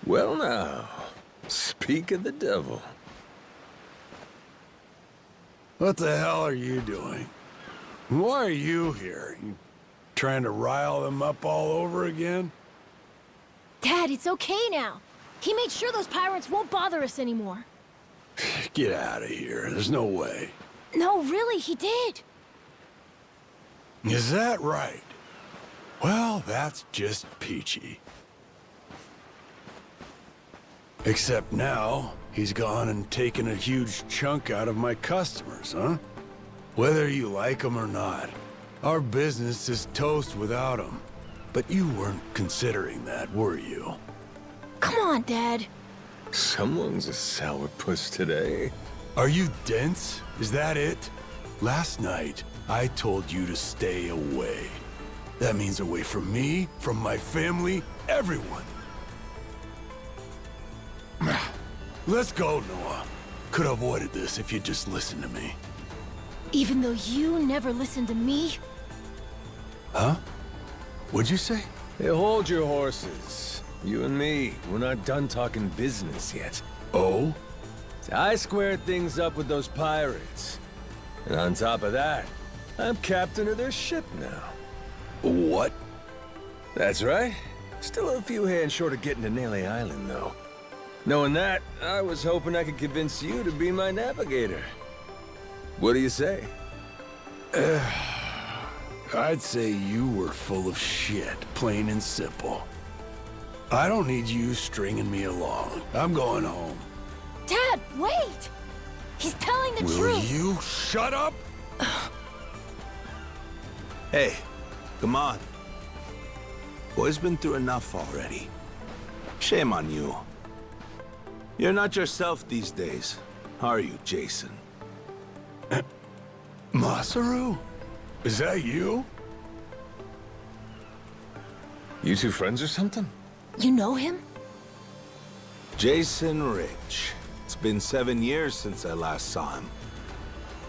Well now, speak of the devil. What the hell are you doing? Why are you here? You trying to rile them up all over again? Dad, it's okay now. He made sure those pirates won't bother us anymore. Get out of here. There's no way. No, really, he did. Is that right? Well, that's just peachy. Except now, he's gone and taken a huge chunk out of my customers, huh? Whether you like them or not, our business is toast without him. But you weren't considering that, were you? Come on, Dad. Someone's a sourpuss today. Are you dense? Is that it? Last night, I told you to stay away. That means away from me, from my family, everyone. Let's go, Noah. Could have avoided this if you'd just listened to me. Even though you never listened to me? Huh? What'd you say? Hey, hold your horses. You and me, we're not done talking business yet. Oh? I squared things up with those pirates. And on top of that, I'm captain of their ship now. What? That's right. Still a few hands short of getting to Nele Island, though. Knowing that, I was hoping I could convince you to be my navigator. What do you say? I'd say you were full of shit, plain and simple. I don't need you stringing me along. I'm going home. Dad, wait! He's telling the Will truth. you shut up? Hey, come on. Boy's been through enough already. Shame on you. You're not yourself these days, are you, Jason? Masaru? Is that you? You two friends or something? You know him? Jason Rich. It's been 7 years since I last saw him.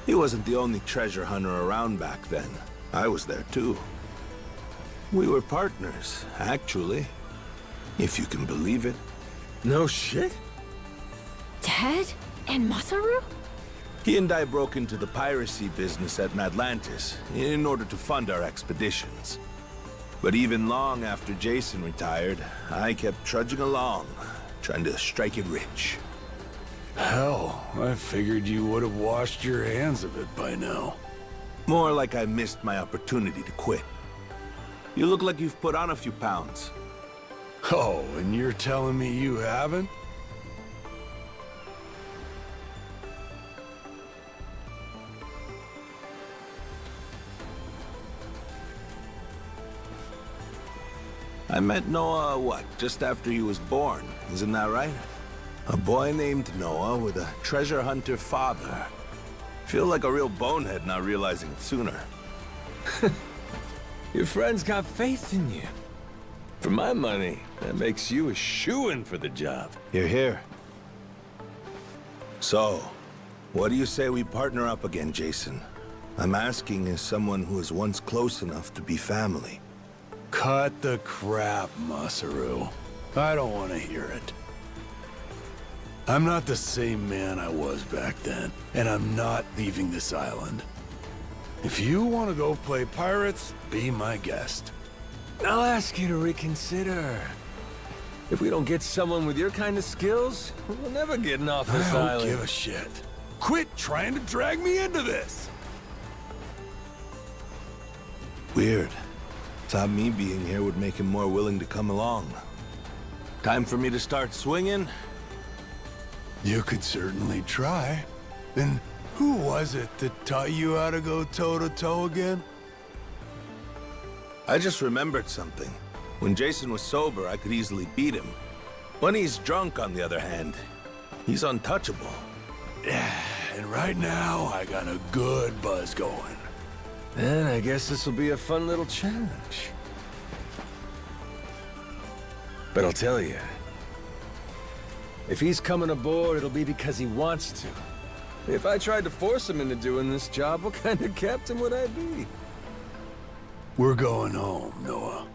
He wasn't the only treasure hunter around back then. I was there too. We were partners, actually. If you can believe it. No shit? Dad? And Masaru? He and I broke into the piracy business at Atlantis in order to fund our expeditions. But even long after Jason retired, I kept trudging along, trying to strike it rich. Hell, I figured you would have washed your hands of it by now. More like I missed my opportunity to quit. You look like you've put on a few pounds. Oh, and you're telling me you haven't? I met Noah, what, just after he was born, isn't that right? A boy named Noah with a treasure hunter father. Feel like a real bonehead not realizing it sooner. Your friends got faith in you. For my money, that makes you a shoo-in for the job. You're here. So, what do you say we partner up again, Jason? I'm asking as someone who was once close enough to be family. Cut the crap, Masaru. I don't want to hear it. I'm not the same man I was back then, and I'm not leaving this island. If you want to go play pirates, be my guest. I'll ask you to reconsider. If we don't get someone with your kind of skills, we're never getting off this I don't island. give a shit. Quit trying to drag me into this! Weird. Thought me being here would make him more willing to come along. Time for me to start swinging? You could certainly try. And who was it that taught you how to go toe-to-toe again? I just remembered something. When Jason was sober, I could easily beat him. When he's drunk, on the other hand, he's untouchable. Yeah, and right now, I got a good buzz going. Then I guess this will be a fun little challenge. But I'll tell you, if he's coming aboard, it'll be because he wants to. If I tried to force him into doing this job, what kind of captain would I be? We're going home, Noah.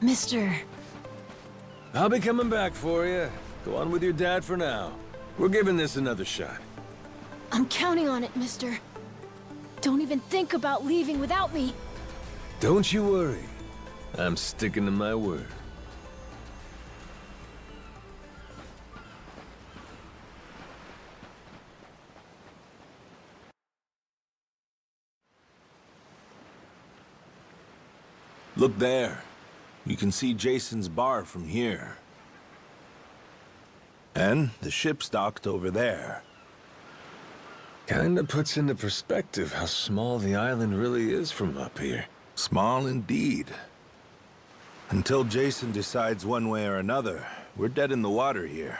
Mister, I'll be coming back for you. Go on with your dad for now. We're giving this another shot. I'm counting on it, mister. Don't even think about leaving without me. Don't you worry. I'm sticking to my word. Look there. You can see Jason's bar from here. And the ship's docked over there. Kinda puts into perspective how small the island really is from up here. Small indeed. Until Jason decides one way or another, we're dead in the water here.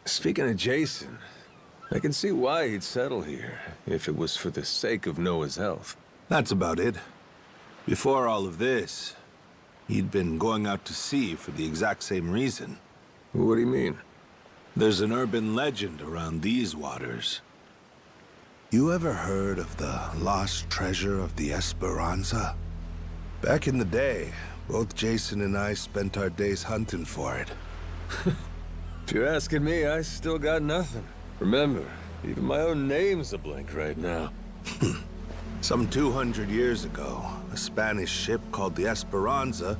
Speaking of Jason, I can see why he'd settle here, if it was for the sake of Noah's health. That's about it. Before all of this, he'd been going out to sea for the exact same reason. What do you mean? There's an urban legend around these waters. You ever heard of the lost treasure of the Esperanza? Back in the day, both Jason and I spent our days hunting for it. If you're asking me, I still got nothing. Remember, even my own name's a blank right now. Some 200 years ago, a Spanish ship called the Esperanza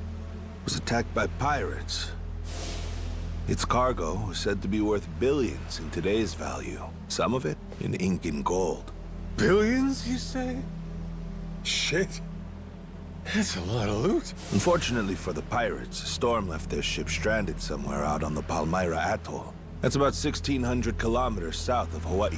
was attacked by pirates. Its cargo was said to be worth billions in today's value, some of it in ink and gold. Billions, you say? Shit. That's a lot of loot. Unfortunately for the pirates, a storm left their ship stranded somewhere out on the Palmyra Atoll. That's about 1,600 kilometers south of Hawaii.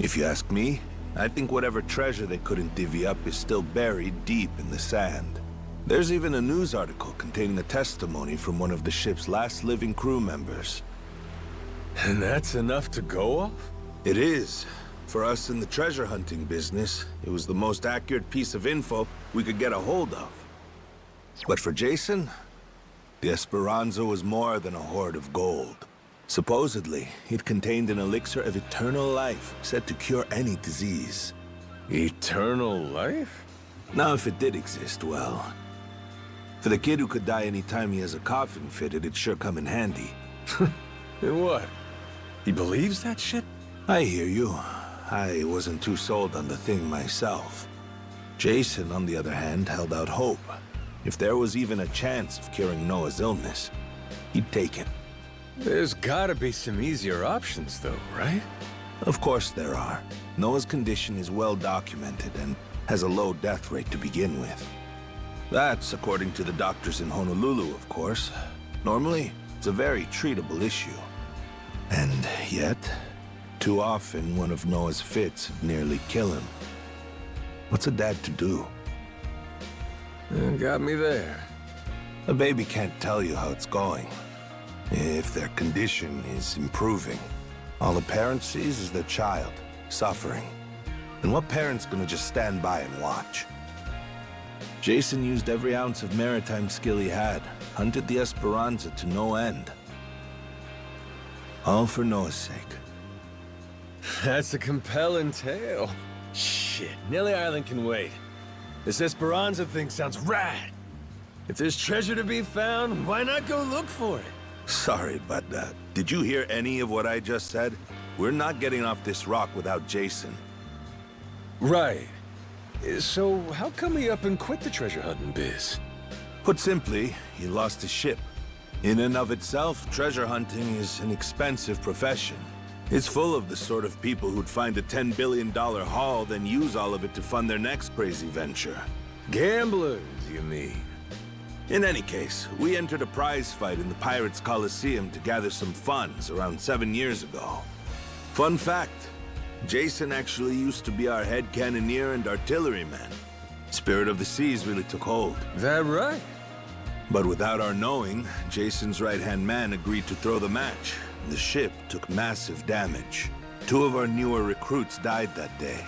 If you ask me, I think whatever treasure they couldn't divvy up is still buried deep in the sand. There's even a news article containing a testimony from one of the ship's last living crew members. And that's enough to go off? It is. For us in the treasure hunting business, it was the most accurate piece of info we could get a hold of. But for Jason, the Esperanza was more than a hoard of gold. Supposedly, it contained an elixir of eternal life, said to cure any disease. Eternal life? Now, if it did exist, well... For the kid who could die any time he has a coffin fitted, it'd sure come in handy. And what? He believes that shit? I hear you. I wasn't too sold on the thing myself. Jason, on the other hand, held out hope. If there was even a chance of curing Noah's illness, he'd take it. There's gotta be some easier options, though, right? Of course there are. Noah's condition is well documented and has a low death rate to begin with. That's according to the doctors in Honolulu, of course. Normally, it's a very treatable issue. And yet, too often one of Noah's fits would nearly kill him. What's a dad to do? Got me there. A baby can't tell you how it's going. If their condition is improving, all a parent sees is their child suffering. And what parent's gonna just stand by and watch? Jason used every ounce of maritime skill he had, hunted the Esperanza to no end. All for Noah's sake. That's a compelling tale. Shit, Nelly Island can wait. This Esperanza thing sounds rad. If there's treasure to be found, why not go look for it? Sorry, but did you hear any of what I just said? We're not getting off this rock without Jason. Right. So how come he up and quit the treasure hunting biz? Put simply, he lost his ship. In and of itself, treasure hunting is an expensive profession. It's full of the sort of people who'd find a $10 billion haul, then use all of it to fund their next crazy venture. Gamblers, you mean? In any case, we entered a prize fight in the Pirates' Colisseum to gather some funds around 7 years ago. Fun fact, Jason actually used to be our head cannoneer and artilleryman. Spirit of the Seas really took hold. That right? But without our knowing, Jason's right-hand man agreed to throw the match. The ship took massive damage. 2 of our newer recruits died that day.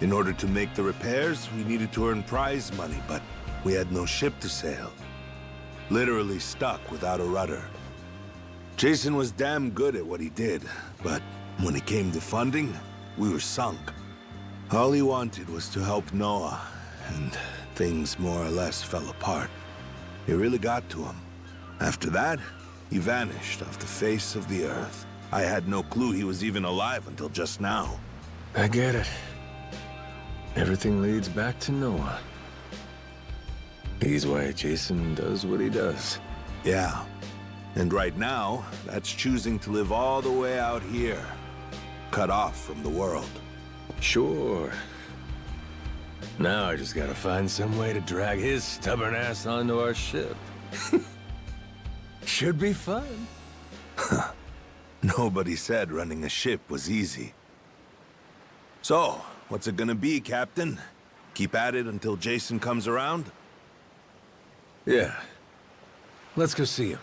In order to make the repairs, we needed to earn prize money, but we had no ship to sail. Literally stuck without a rudder. Jason was damn good at what he did, but when it came to funding, we were sunk. All he wanted was to help Noah, and things more or less fell apart. It really got to him. After that, he vanished off the face of the earth. I had no clue he was even alive until just now. I get it. Everything leads back to Noah. He's why Jason does what he does. Yeah. And right now, that's choosing to live all the way out here, cut off from the world. Sure. Now I just gotta find some way to drag his stubborn ass onto our ship. Should be fun. Nobody said running a ship was easy. So, what's it gonna be, Captain? Keep at it until Jason comes around? Yeah. Let's go see him.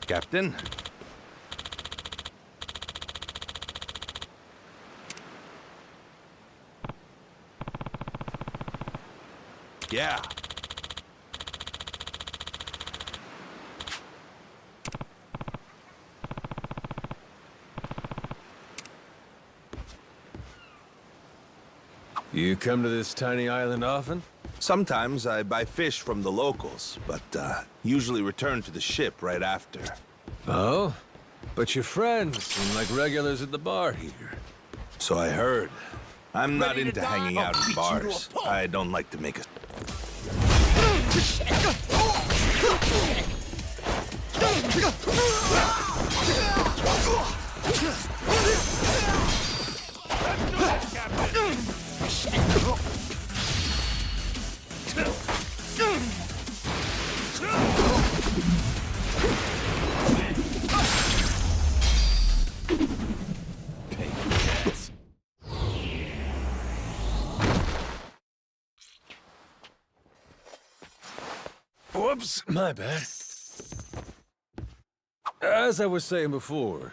Captain? Yeah. You come to this tiny island often? Sometimes I buy fish from the locals, but usually return to the ship right after. Oh? But your friends seem like regulars at the bar here. So I heard. I'm not Ready to into die? hanging I'll out in beat you to a bars. pulp. I don't like to make a... Whoops, my bad. As I was saying before,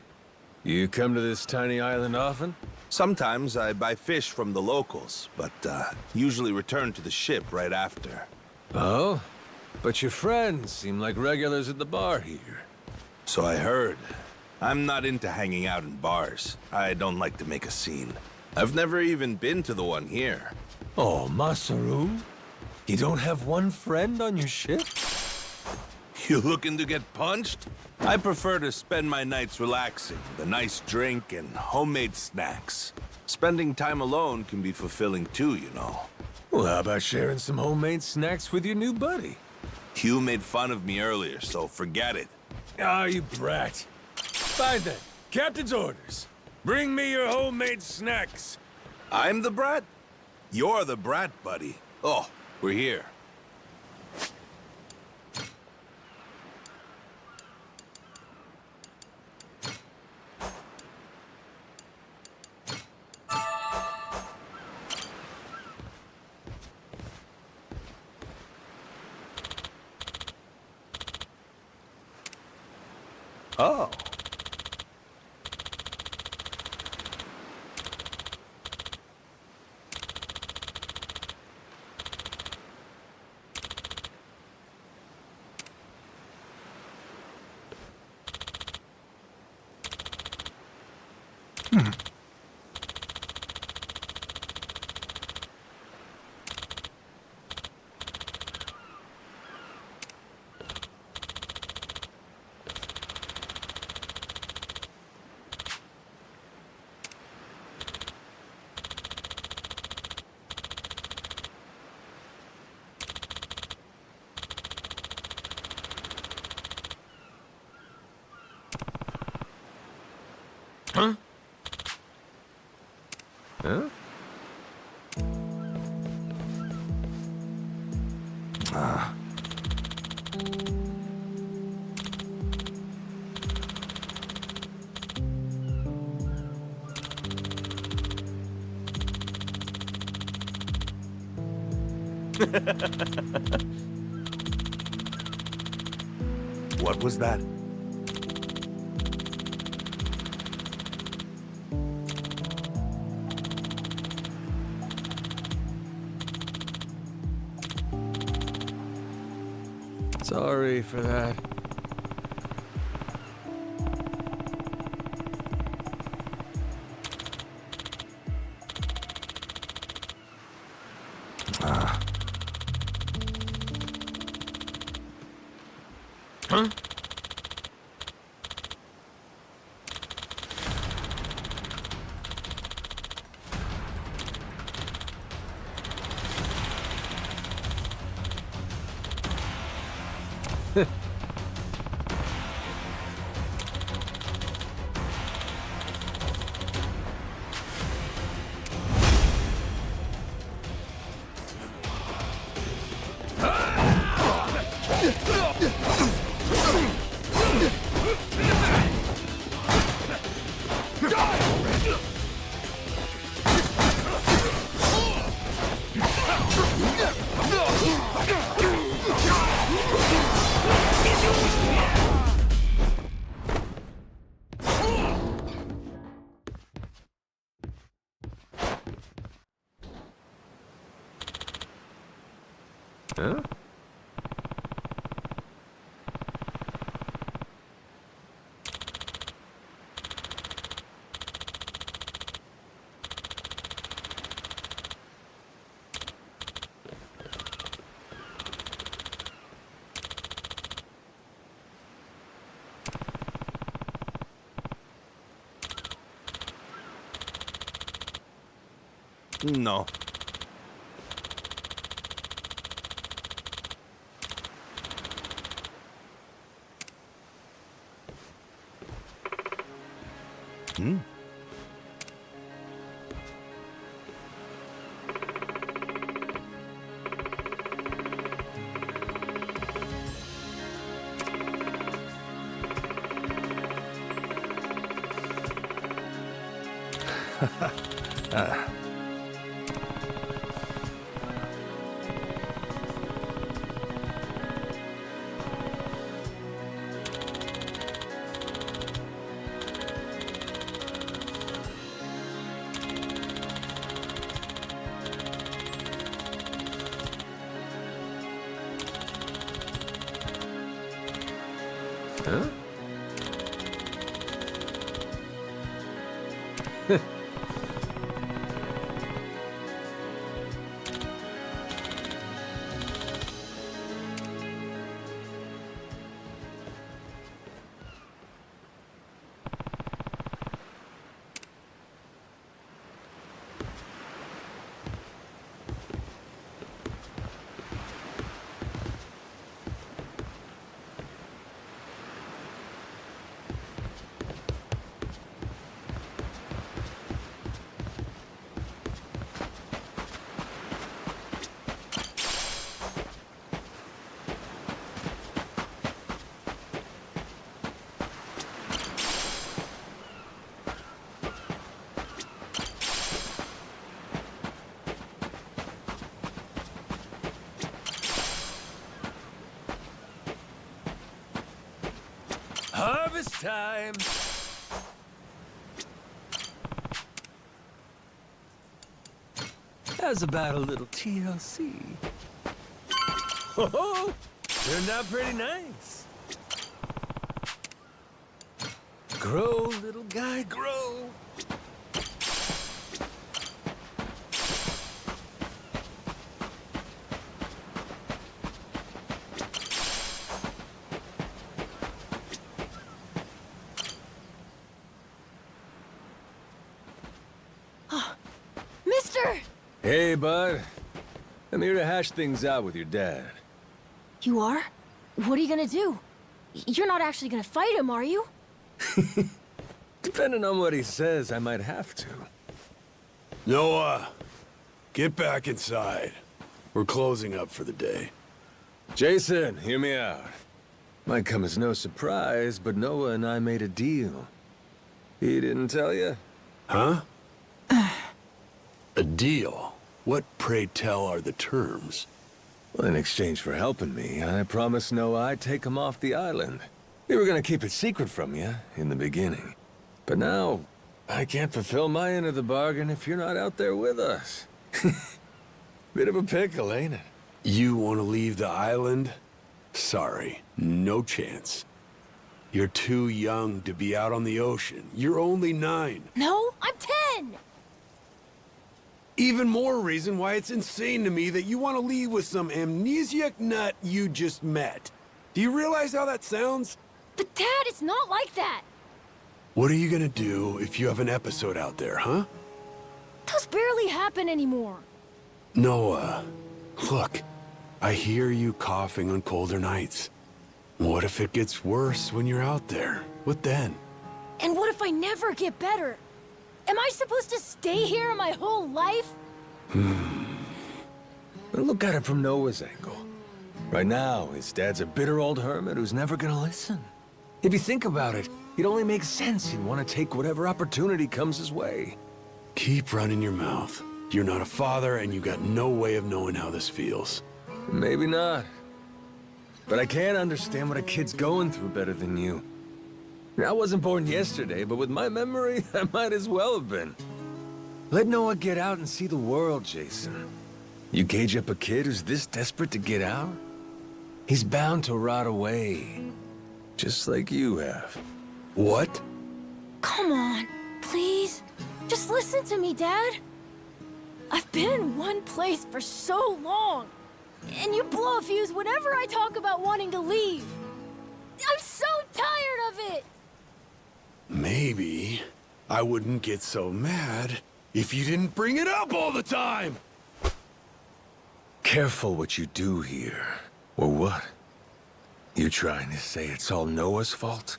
you come to this tiny island often? Sometimes I buy fish from the locals, but usually return to the ship right after. Oh? But your friends seem like regulars at the bar here. So I heard. I'm not into hanging out in bars. I don't like to make a scene. I've never even been to the one here. Oh, Masaru? You don't have one friend on your ship? You looking to get punched? I prefer to spend my nights relaxing with a nice drink and homemade snacks. Spending time alone can be fulfilling too, you know. Well, how about sharing some homemade snacks with your new buddy? You made fun of me earlier, so forget it. Ah, you brat. Fine then. Captain's orders. Bring me your homemade snacks. I'm the brat? You're the brat, buddy. Oh, we're here. Oh. Huh? Huh? Ah. What was that? Sorry for that. Huh? Huh? No. Hmm? Huh? Harvest time! How's about a little TLC? Oh, turned out pretty nice. Grow, little guy, grow. Mister! Hey, bud. I'm here to hash things out with your dad. You are? What are you gonna do? You're not actually gonna fight him, are you? Depending on what he says, I might have to. Noah, get back inside. We're closing up for the day. Jason, hear me out. Might come as no surprise, but Noah and I made a deal. He didn't tell you? Huh? A deal? What, pray tell, are the terms? Well, in exchange for helping me, I promised Noah I'd take him off the island. We were gonna keep it secret from you in the beginning. But now, I can't fulfill my end of the bargain if you're not out there with us. Bit of a pickle, ain't it? You want to leave the island? Sorry, no chance. You're too young to be out on the ocean. You're only 9. No, I'm 10! Even more reason why it's insane to me that you want to leave with some amnesiac nut you just met. Do you realize how that sounds? But Dad, it's not like that. What are you gonna do if you have an episode out there, huh? Those barely happen anymore. Noah, look, I hear you coughing on colder nights. What if it gets worse when you're out there? What then? And what if I never get better? Am I supposed to stay here my whole life? But look at it from Noah's angle. Right now, his dad's a bitter old hermit who's never gonna listen. If you think about it, it only makes sense he'd want to take whatever opportunity comes his way. Keep running your mouth. You're not a father, and you got no way of knowing how this feels. Maybe not. But I can't understand what a kid's going through better than you. I wasn't born yesterday, but with my memory, I might as well have been. Let Noah get out and see the world, Jason. You cage up a kid who's this desperate to get out? He's bound to rot away. Just like you have. What? Come on, please. Just listen to me, Dad. I've been in one place for so long. And you blow a fuse whenever I talk about wanting to leave. I'm so tired of it. Maybe I wouldn't get so mad if you didn't bring it up all the time. Careful what you do here. Or what? You trying to say it's all Noah's fault?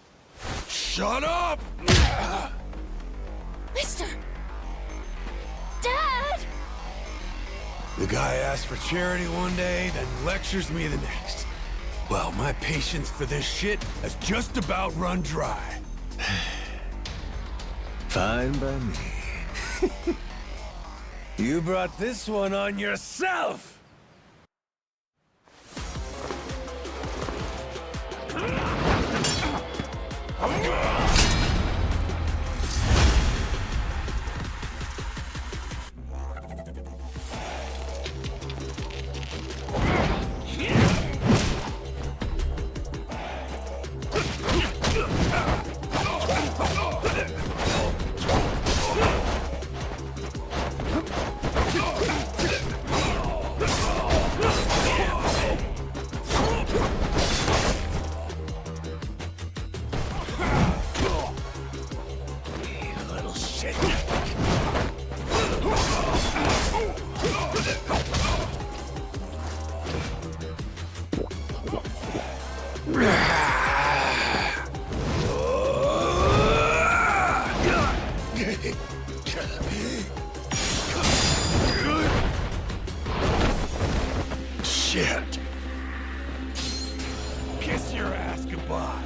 Shut up! Mister! Dad! The guy asks for charity one day, then lectures me the next. Well, my patience for this shit has just about run dry. Fine by me. You brought this one on yourself! Shit. Kiss your ass goodbye.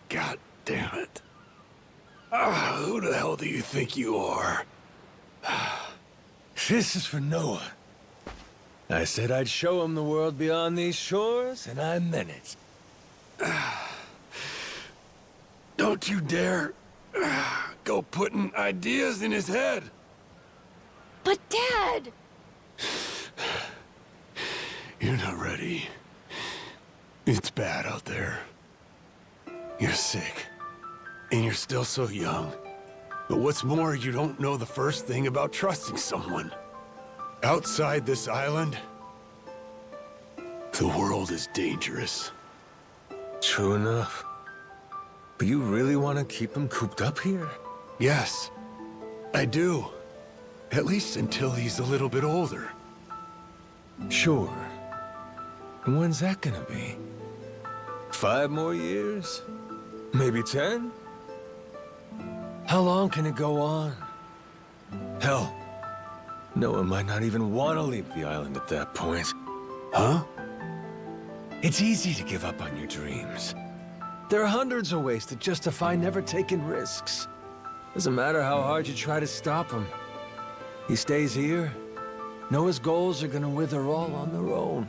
God damn it. Who the hell do you think you are? This is for Noah. I said I'd show him the world beyond these shores, and I meant it. Don't you dare go putting ideas in his head. But Dad! You're not ready. It's bad out there. You're sick. And you're still so young. But what's more, you don't know the first thing about trusting someone. Outside this island, the world is dangerous. True enough. But you really want to keep him cooped up here? Yes, I do. At least until he's a little bit older. Sure. And when's that gonna be? 5 more years? Maybe 10? How long can it go on? Hell, Noah might not even want to leave the island at that point. Huh? It's easy to give up on your dreams. There are hundreds of ways to justify never taking risks. Doesn't matter how hard you try to stop him. He stays here, Noah's goals are gonna wither all on their own.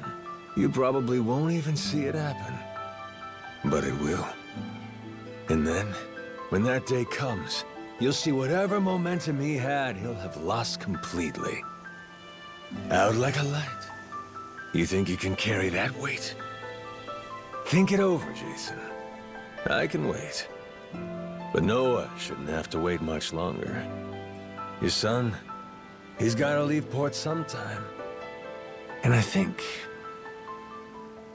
You probably won't even see it happen. But it will. And then, when that day comes, you'll see whatever momentum he had, he'll have lost completely. Out like a light. You think you can carry that weight? Think it over, Jason. I can wait. But Noah shouldn't have to wait much longer. Your son, he's gotta leave port sometime. And I think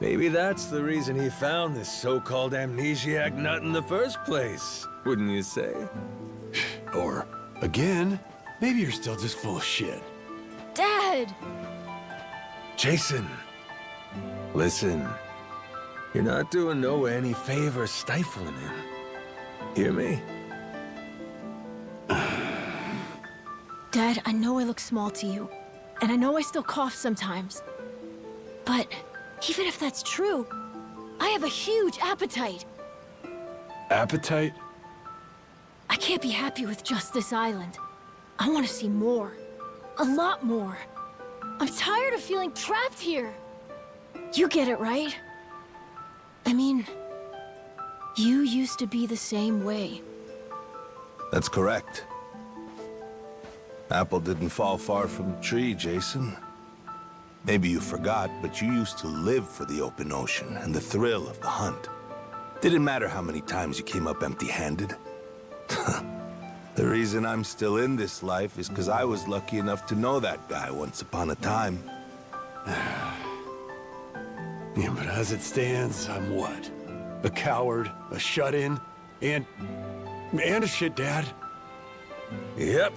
maybe that's the reason he found this so-called amnesiac nut in the first place, wouldn't you say? Or, again, maybe you're still just full of shit. Dad! Jason, listen. You're not doing Noah any favors stifling him. Hear me? Dad, I know I look small to you, and I know I still cough sometimes. But even if that's true, I have a huge appetite. Appetite? I can't be happy with just this island. I want to see more. A lot more. I'm tired of feeling trapped here. You get it, right? I mean, you used to be the same way. That's correct. Apple didn't fall far from the tree, Jason. Maybe you forgot, but you used to live for the open ocean and the thrill of the hunt. Didn't matter how many times you came up empty-handed. The reason I'm still in this life is because I was lucky enough to know that guy once upon a time. Yeah, but as it stands, I'm what? A coward, a shut-in, and a shit dad. Yep.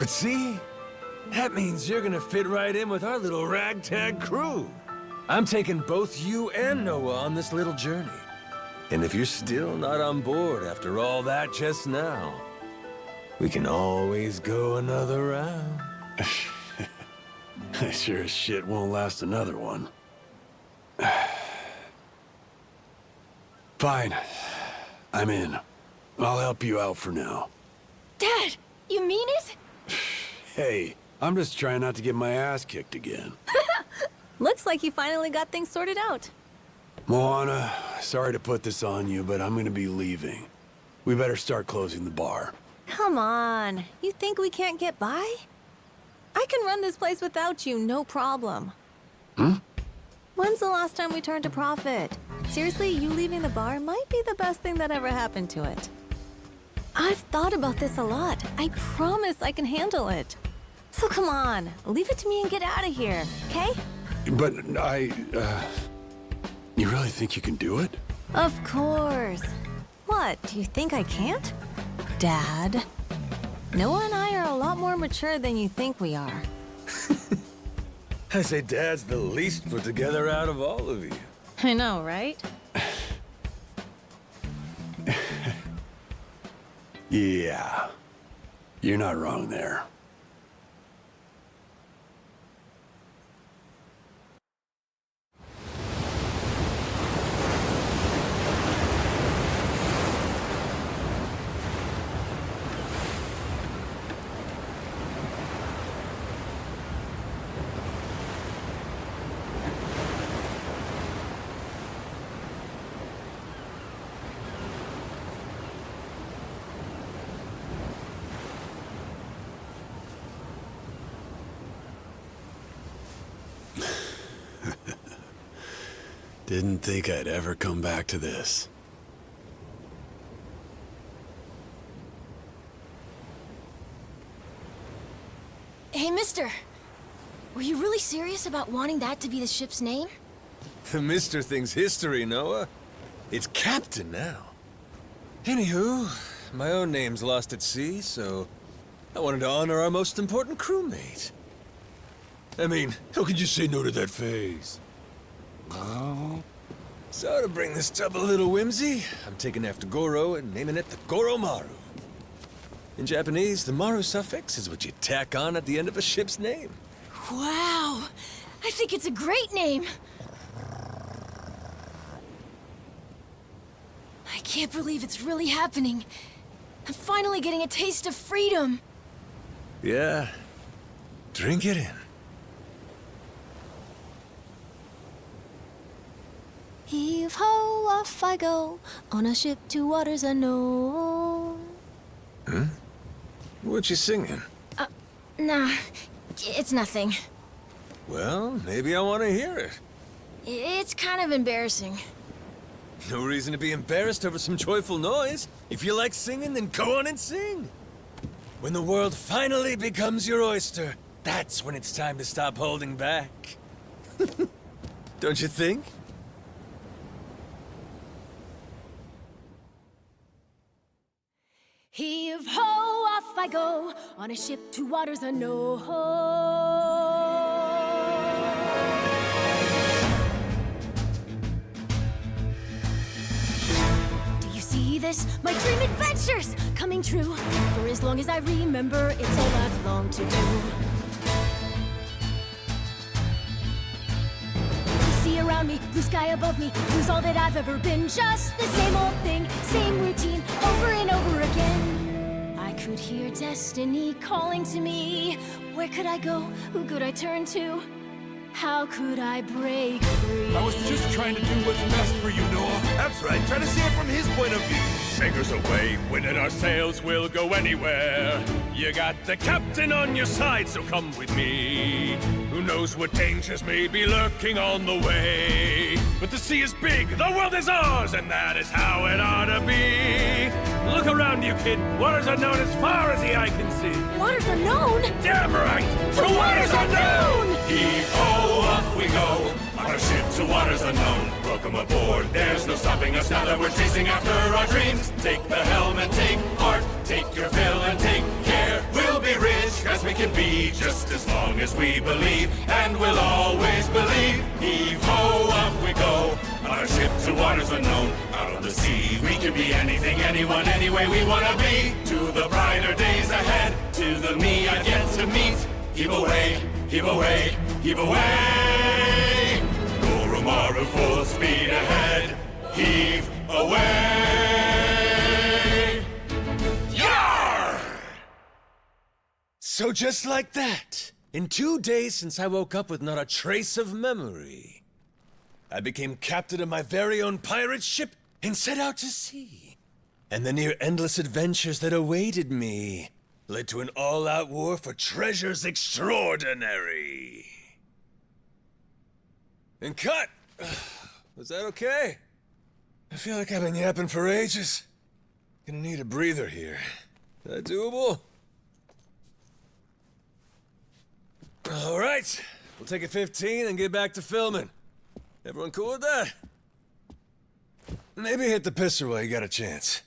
But see? That means you're gonna fit right in with our little ragtag crew. I'm taking both you and Noah on this little journey. And if you're still not on board after all that just now, we can always go another round. I sure as shit won't last another one. Fine. I'm in. I'll help you out for now. Dad, you mean it? Hey, I'm just trying not to get my ass kicked again. Looks like you finally got things sorted out. Moana, sorry to put this on you, but I'm gonna be leaving. We better start closing the bar. Come on. You think we can't get by? I can run this place without you, no problem. When's the last time we turned a profit? Seriously, you leaving the bar might be the best thing that ever happened to it. I've thought about this a lot. I promise I can handle it. So come on, leave it to me and get out of here, okay? But you really think you can do it? Of course. What, do you think I can't? Dad, Noah and I are a lot more mature than you think we are. I say Dad's the least put together out of all of you. I know, right? Yeah. You're not wrong there. Didn't think I'd ever come back to this. Hey, mister. Were you really serious about wanting that to be the ship's name? The Mister thing's history, Noah. It's Captain now. Anywho, my own name's lost at sea, so I wanted to honor our most important crewmate. I mean, how could you say no to that face? So to bring this tub a little whimsy, I'm taking after Goro and naming it the Goromaru. In Japanese, the Maru suffix is what you tack on at the end of a ship's name. Wow! I think it's a great name! I can't believe it's really happening. I'm finally getting a taste of freedom. Yeah. Drink it in. Heave-ho, off I go, on a ship to waters unknown. What you singing? Nah, it's nothing. Well, maybe I want to hear it. It's kind of embarrassing. No reason to be embarrassed over some joyful noise. If you like singing, then go on and sing. When the world finally becomes your oyster, that's when it's time to stop holding back. Don't you think? Heave-ho, off I go, on a ship to waters unknown. Do you see this? My dream adventures coming true. For as long as I remember, it's all I've longed to do. Sea around me, blue sky above me, lose all that I've ever been. Just the same old thing, same routine, over and over again. I could hear destiny calling to me. Where could I go? Who could I turn to? How could I break free? I was just trying to do what's best for you, Noah. That's right, try to see it from his point of view. Anchors away, winning our sails, we'll go anywhere. You got the captain on your side, so come with me. Who knows what dangers may be lurking on the way. But the sea is big, the world is ours, and that is how it ought to be. Look around you, kid. Waters unknown as far as the eye can see. Waters unknown? Damn right! To waters unknown! Heave-ho, off we go, on our ship to waters unknown. Welcome aboard, there's no stopping us now that we're chasing after our dreams. Take the helm and take heart, take your fill and take care. We'll be rich as we can be, just as long as we believe, and we'll always believe. Heave-ho, off we go, on our ship to waters unknown. Out on the sea, we can be anything, anyone, any way we wanna be. To the brighter days ahead, to the me I get to meet. Heave away, heave away, heave away. Goromaru full speed ahead. Heave away. Yar! So just like that, in 2 days since I woke up with not a trace of memory, I became captain of my very own pirate ship and set out to sea. And the near-endless adventures that awaited me led to an all-out war for treasures extraordinary. And cut! Was that okay? I feel like I've been yapping for ages. Gonna need a breather here. Is that doable? All right, we'll take a 15 and get back to filming. Everyone cool with that? Maybe hit the pisser while you got a chance.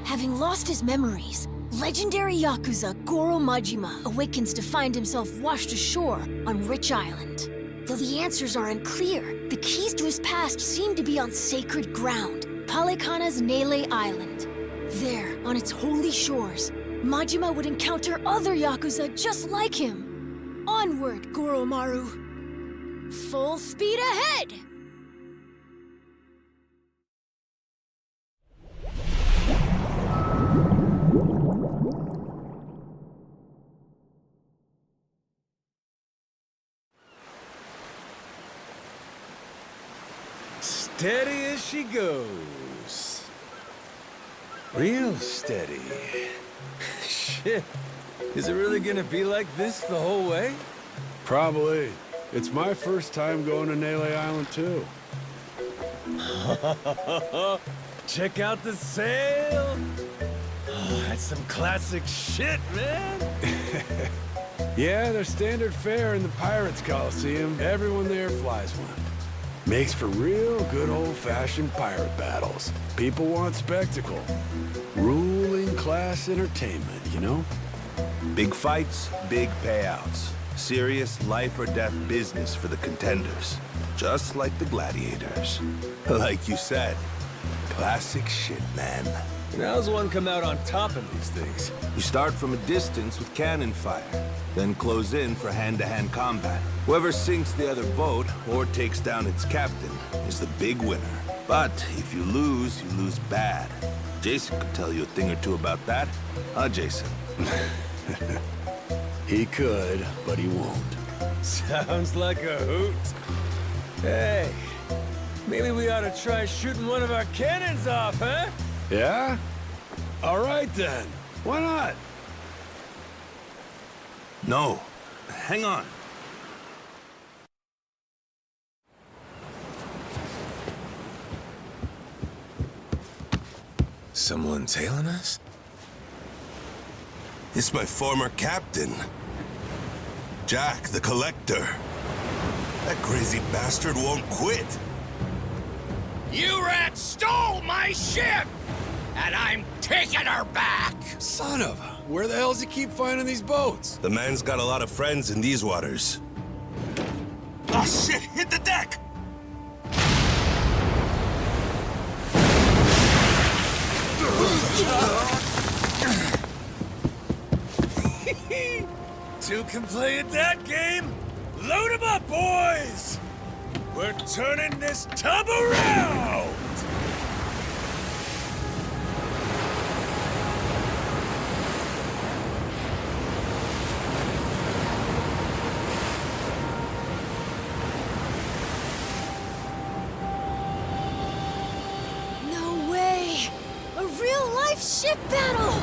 Having lost his memories, legendary Yakuza Goro Majima awakens to find himself washed ashore on Rich Island. Though the answers are unclear, the keys to his past seem to be on sacred ground, Palikana's Nele Island. There, on its holy shores, Majima would encounter other Yakuza just like him. Onward, Goromaru. Full speed ahead! Steady as she goes. Real steady. Shit. Is it really gonna be like this the whole way? Probably. It's my first time going to Nele Island, too. Check out the sail. Oh, that's some classic shit, man. Yeah, they're standard fare in the Pirates Colisseum. Everyone there flies one. Makes for real good old-fashioned pirate battles. People want spectacle. Ruling class entertainment, you know? Big fights, big payouts. Serious life or death business for the contenders. Just like the gladiators. Like you said, classic shit, man. And how does one come out on top of these things? You start from a distance with cannon fire, then close in for hand-to-hand combat. Whoever sinks the other boat or takes down its captain is the big winner. But if you lose bad. Jason could tell you a thing or two about that. Huh, Jason? He could, but he won't. Sounds like a hoot. Hey, maybe we ought to try shooting one of our cannons off, huh? Yeah? All right then. Why not? No. Hang on. Someone tailing us? It's my former captain. Jack, the Collector. That crazy bastard won't quit. You rats stole my ship! And I'm taking her back! Son of a... Where the hell does he keep finding these boats? The man's got a lot of friends in these waters. Oh shit! Hit the deck! Two can play at that game? Load 'em up, boys! We're turning this tub around! No way! A real-life ship battle!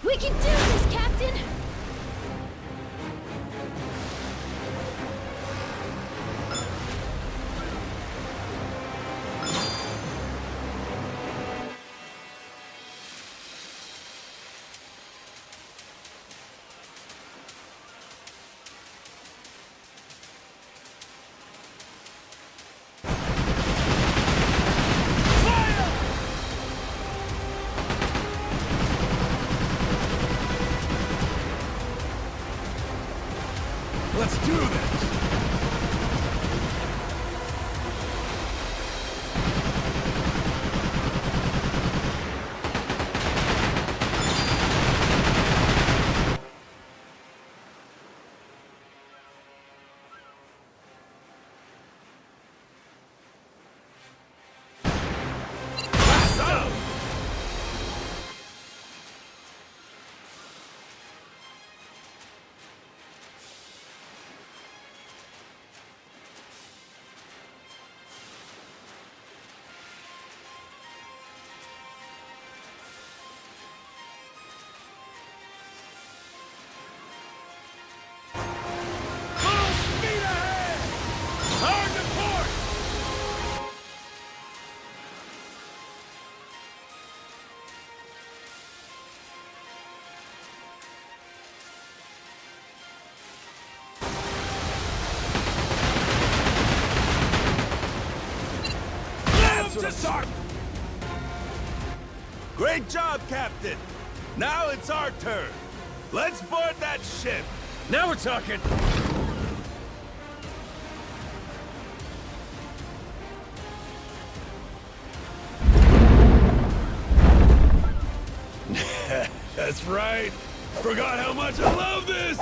We can do this, Captain! Let's do this! Great job, Captain! Now it's our turn. Let's board that ship! Now we're talking! That's right. Forgot how much I love this!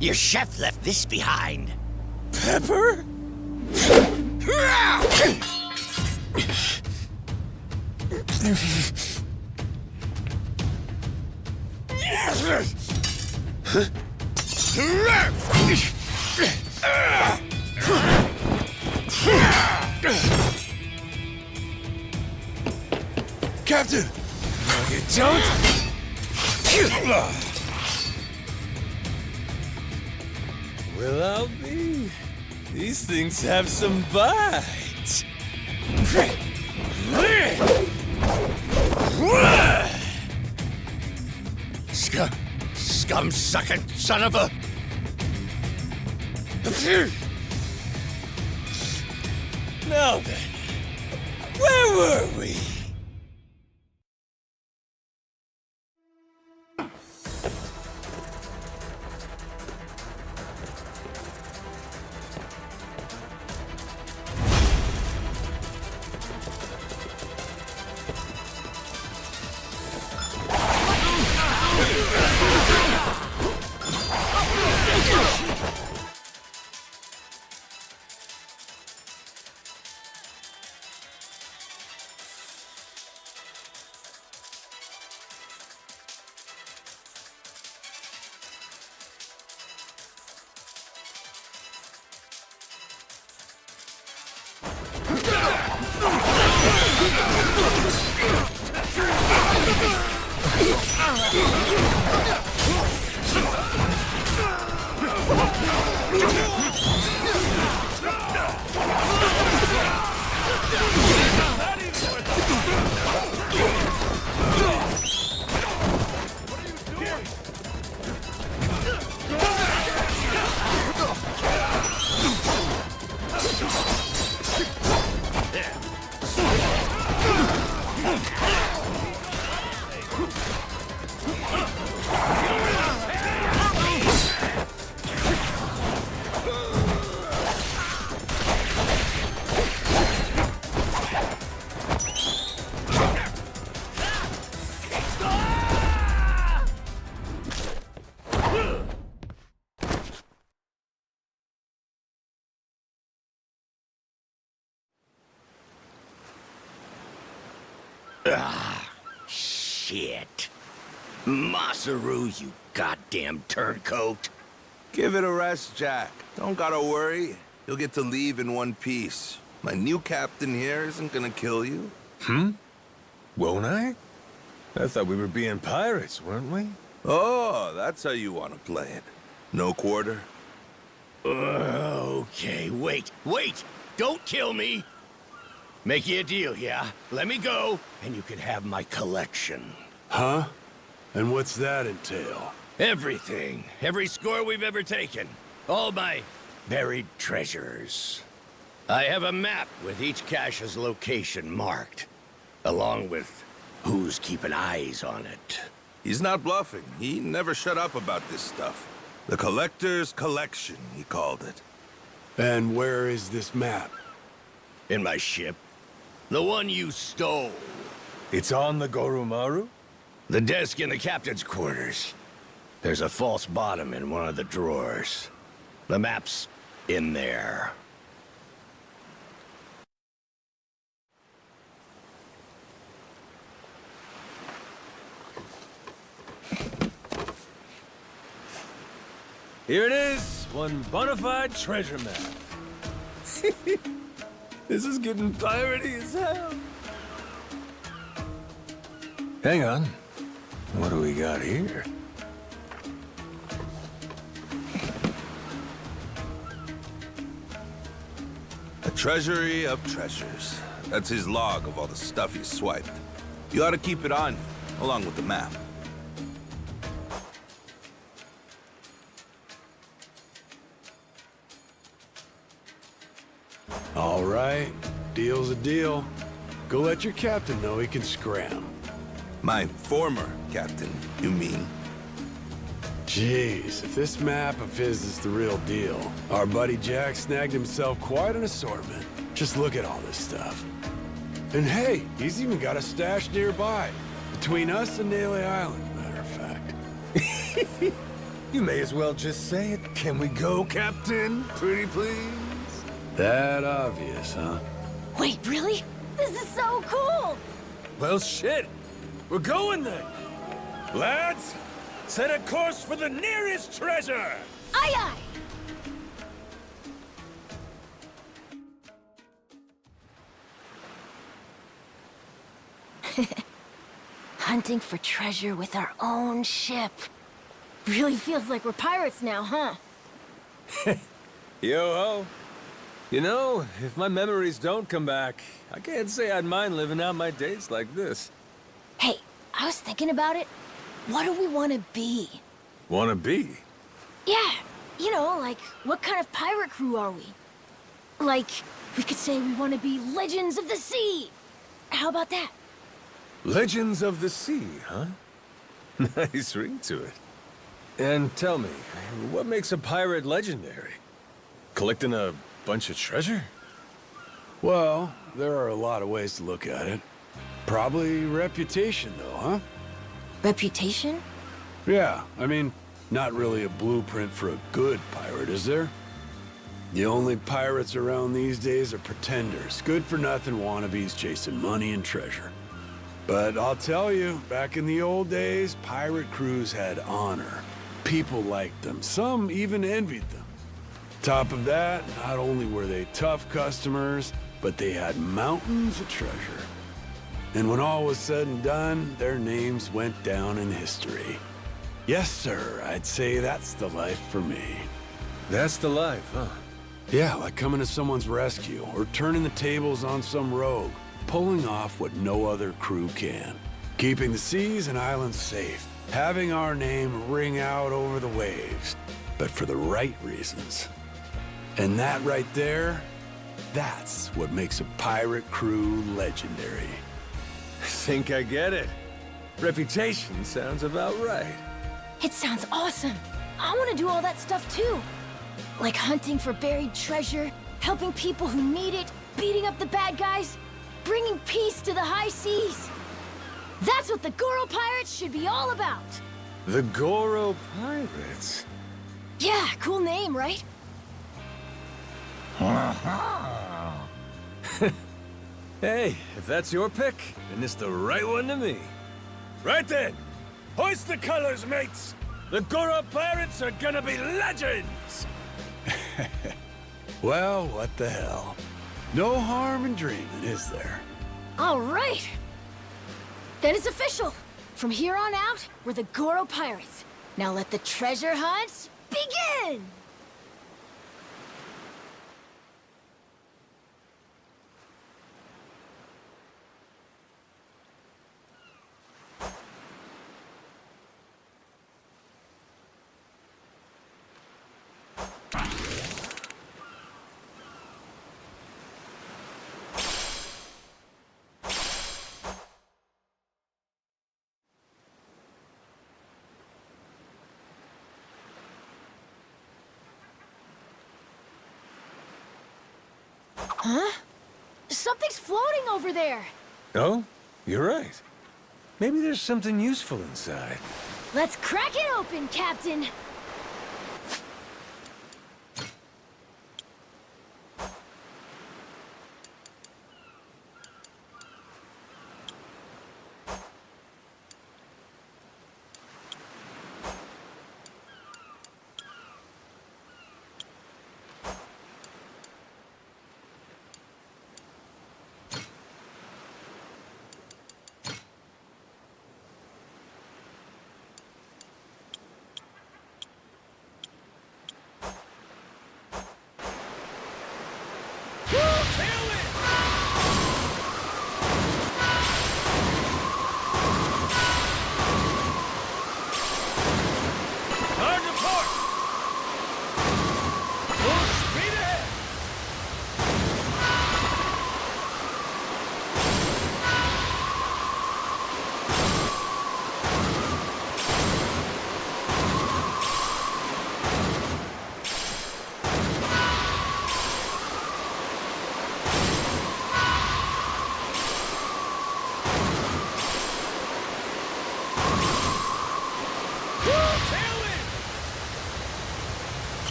Your chef left this behind. Pepper? Captain! No, you don't. Well, I'll be. These things have some bite. Scum-sucking son of a... Now then, where were we? Shit. Masaru, you goddamn turncoat. Give it a rest, Jack. Don't gotta worry. You'll get to leave in one piece. My new captain here isn't gonna kill you. Won't I? I thought we were being pirates, weren't we? Oh, that's how you want to play it. No quarter? Okay, wait. Don't kill me. Make you a deal, yeah? Let me go, and you can have my collection. Huh? And what's that entail? Everything. Every score we've ever taken. All my buried treasures. I have a map with each cache's location marked, along with who's keeping eyes on it. He's not bluffing. He never shut up about this stuff. The Collector's Collection, he called it. And where is this map? In my ship. The one you stole. It's on the Goromaru? The desk in the captain's quarters. There's a false bottom in one of the drawers. The map's in there. Here it is, one bona fide treasure map. This is getting piratey as hell. Hang on. What do we got here? A treasury of treasures. That's his log of all the stuff he swiped. You ought to keep it on you, along with the map. All right, deal's a deal. Go let your captain know he can scram. My former captain, you mean? Jeez, if this map of his is the real deal, our buddy Jack snagged himself quite an assortment. Just look at all this stuff. And hey, he's even got a stash nearby. Between us and Naily Island, matter of fact. You may as well just say it. Can we go, Captain? Pretty please? That obvious, huh? Wait, really? This is so cool! Well, shit. We're going then. Lads, set a course for the nearest treasure! Aye, aye! Hunting for treasure with our own ship. Really feels like we're pirates now, huh? Yo-ho. You know, if my memories don't come back, I can't say I'd mind living out my days like this. Hey, I was thinking about it. What do we want to be? Wanna be? Yeah, you know, like, what kind of pirate crew are we? Like, we could say we want to be Legends of the Sea. How about that? Legends of the Sea, huh? Nice ring to it. And tell me, what makes a pirate legendary? Collecting a bunch of treasure? Well, there are a lot of ways to look at it. Probably reputation, though, huh? Reputation? Yeah, I mean, not really a blueprint for a good pirate, is there? The only pirates around these days are pretenders, good-for-nothing wannabes chasing money and treasure. But I'll tell you, back in the old days, pirate crews had honor. People liked them. Some even envied them. Top of that, not only were they tough customers, but they had mountains of treasure. And when all was said and done, their names went down in history. Yes, sir, I'd say that's the life for me. That's the life, huh? Yeah, like coming to someone's rescue, or turning the tables on some rogue, pulling off what no other crew can. Keeping the seas and islands safe, having our name ring out over the waves, but for the right reasons. And that right there, that's what makes a pirate crew legendary. I think I get it. Reputation sounds about right. It sounds awesome. I want to do all that stuff too. Like hunting for buried treasure, helping people who need it, beating up the bad guys, bringing peace to the high seas. That's what the Goro Pirates should be all about. The Goro Pirates? Yeah, cool name, right? Hey, if that's your pick, then it's the right one to me. Right then, hoist the colors, mates! The Goro Pirates are gonna be legends! Well, what the hell? No harm in dreaming, is there? All right. Then it's official. From here on out, we're the Goro Pirates. Now let the treasure hunt begin! Huh? Something's floating over there. Oh, you're right. Maybe there's something useful inside. Let's crack it open, Captain.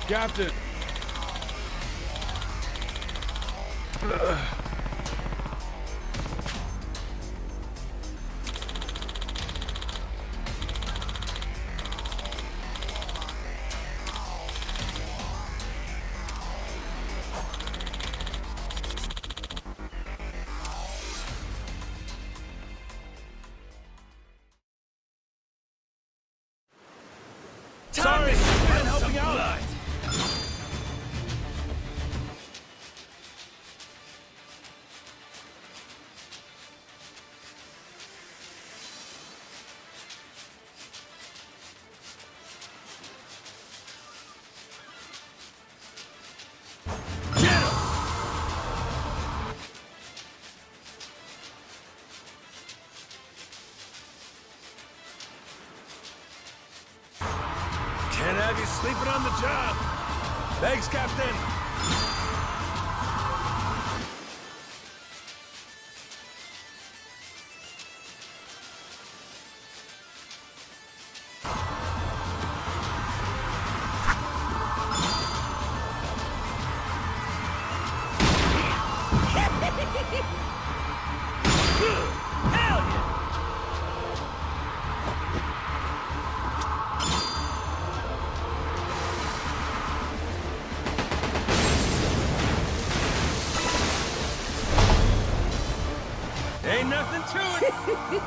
Captain! Sorry, I'm helping out. Can't have you sleeping on the job. Thanks, Captain. Hell yeah! Ain't nothing to it.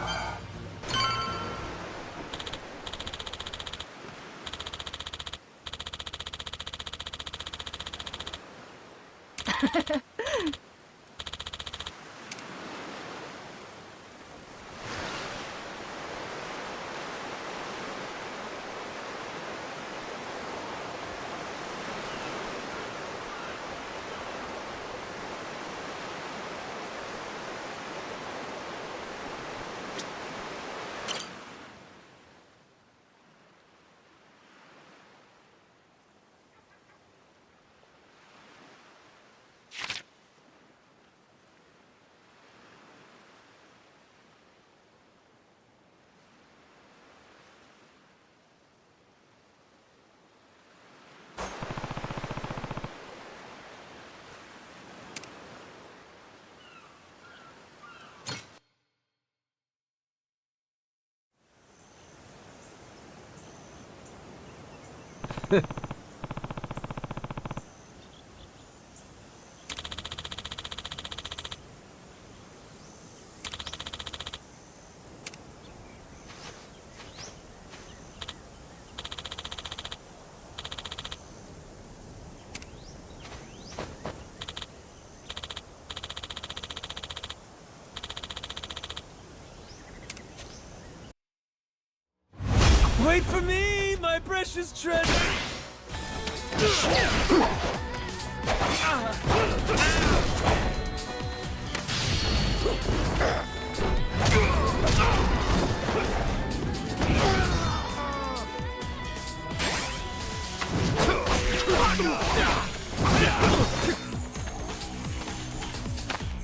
Wait for me, my precious treasure!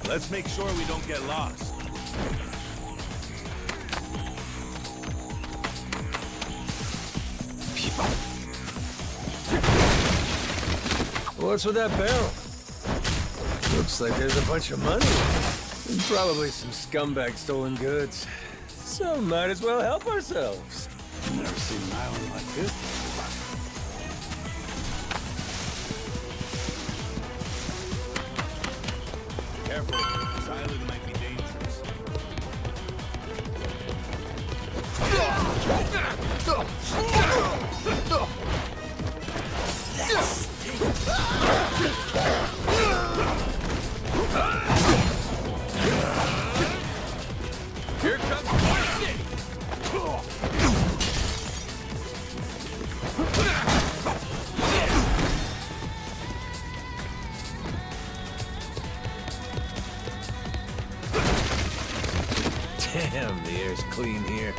Let's make sure we don't get lost. What's with that barrel? Looks like there's a bunch of money. And probably some scumbag stolen goods. So might as well help ourselves. Never seen an island like this. Careful, this island might be dangerous. Here comes Damn, the air's clean here.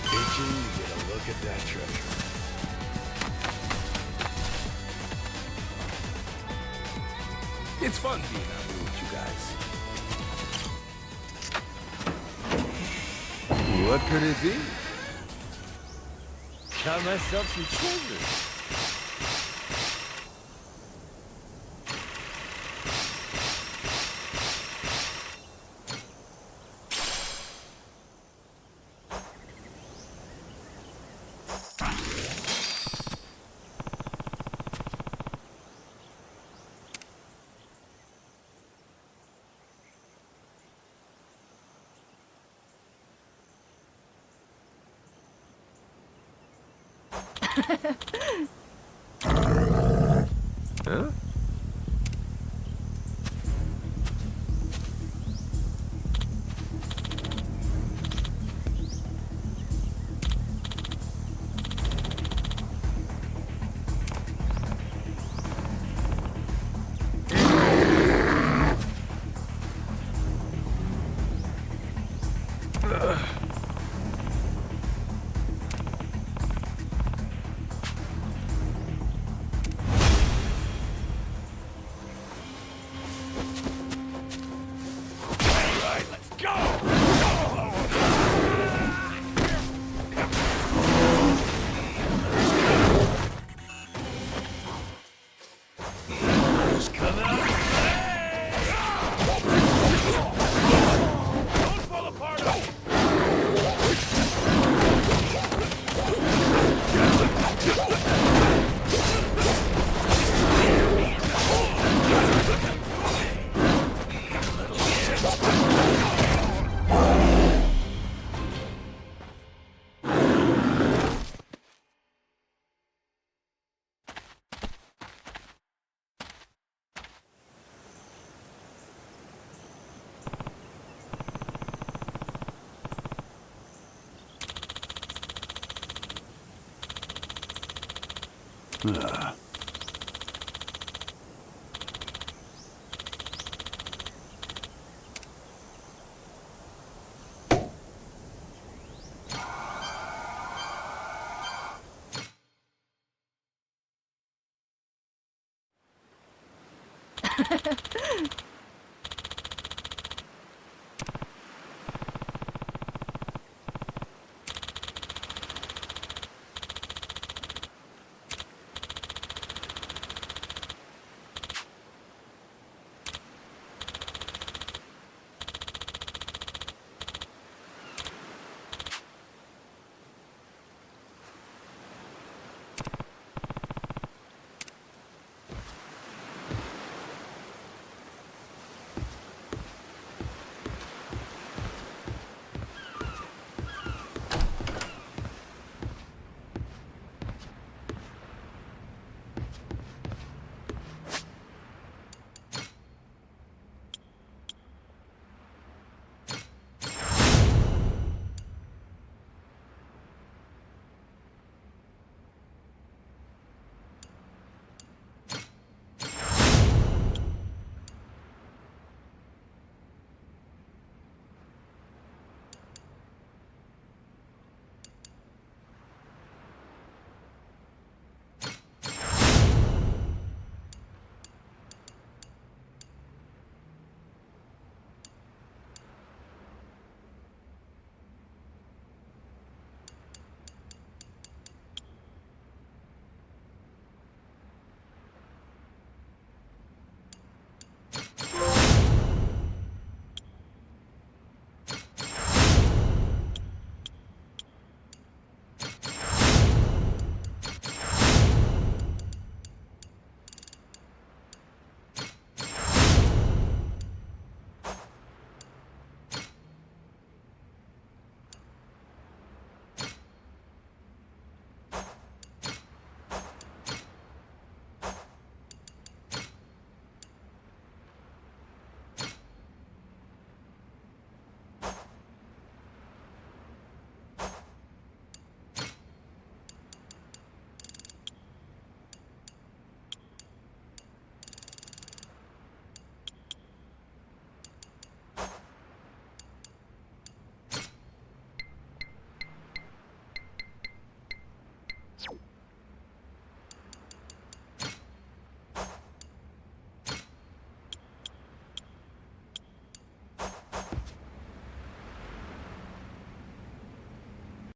Itchy, get a look at that treasure. It's fun being out here with you guys. What could it be? Got myself some treasure. Huh?